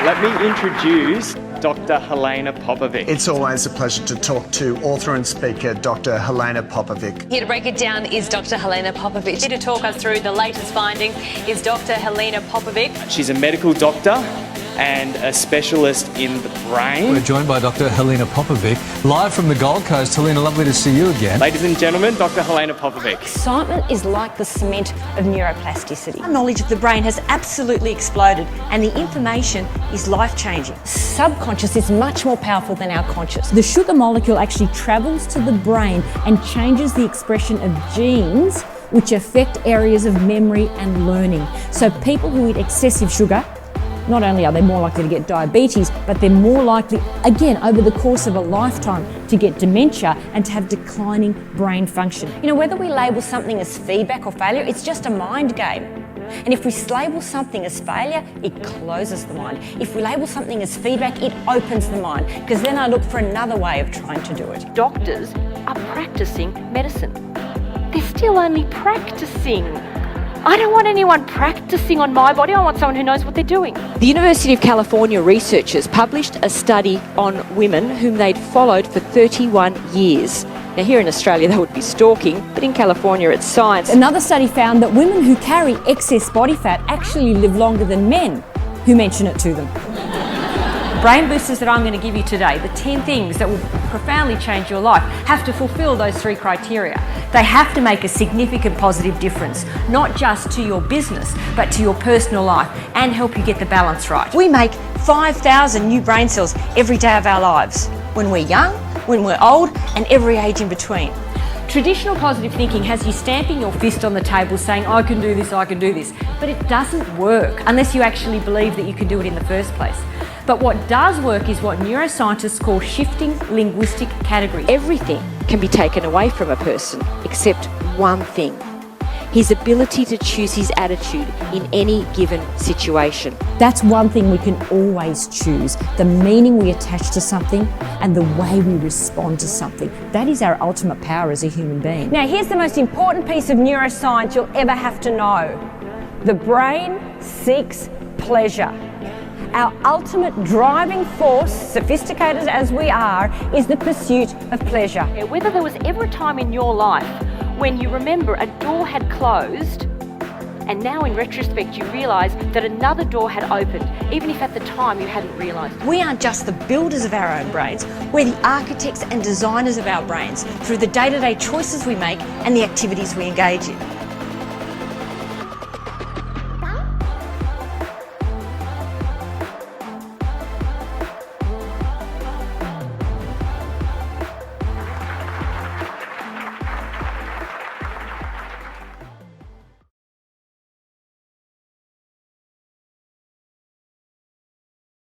Let me introduce Dr. Helena Popovic. It's always a pleasure to talk to author and speaker Dr. Helena Popovic. Here to break it down is Dr. Helena Popovic. Here to talk us through the latest findings is Dr. Helena Popovic. She's a medical doctor and a specialist in the brain. We're joined by Dr. Helena Popovic, live from the Gold Coast. Helena, lovely to see you again. Ladies and gentlemen, Dr. Helena Popovic. Excitement is like the cement of neuroplasticity. Our knowledge of the brain has absolutely exploded and the information is life-changing. Subconscious is much more powerful than our conscious. The sugar molecule actually travels to the brain and changes the expression of genes which affect areas of memory and learning. So people who eat excessive sugar, not only are they more likely to get diabetes, but they're more likely, again, over the course of a lifetime, to get dementia and to have declining brain function. You know, whether we label something as feedback or failure, it's just a mind game. And if we label something as failure, it closes the mind. If we label something as feedback, it opens the mind, because then I look for another way of trying to do it. Doctors are practicing medicine. They're still only practicing. I don't want anyone practicing on my body. I want someone who knows what they're doing. The University of California researchers published a study on women whom they'd followed for 31 years. Now here in Australia they would be stalking, but in California it's science. Another study found that women who carry excess body fat actually live longer than men who mention it to them. Brain boosters that I'm going to give you today, the 10 things that will profoundly change your life, have to fulfill those 3 criteria. They have to make a significant positive difference, not just to your business, but to your personal life, and help you get the balance right. We make 5,000 new brain cells every day of our lives, when we're young, when we're old, and every age in between. Traditional positive thinking has you stamping your fist on the table saying, I can do this, I can do this. But it doesn't work unless you actually believe that you can do it in the first place. But what does work is what neuroscientists call shifting linguistic categories. Everything can be taken away from a person except one thing: his ability to choose his attitude in any given situation. That's one thing we can always choose, the meaning we attach to something and the way we respond to something. That is our ultimate power as a human being. Now here's the most important piece of neuroscience you'll ever have to know. The brain seeks pleasure. Our ultimate driving force, sophisticated as we are, is the pursuit of pleasure. Whether there was ever a time in your life when you remember a door had closed and now in retrospect you realise that another door had opened, even if at the time you hadn't realised. We aren't just the builders of our own brains, we're the architects and designers of our brains through the day-to-day choices we make and the activities we engage in.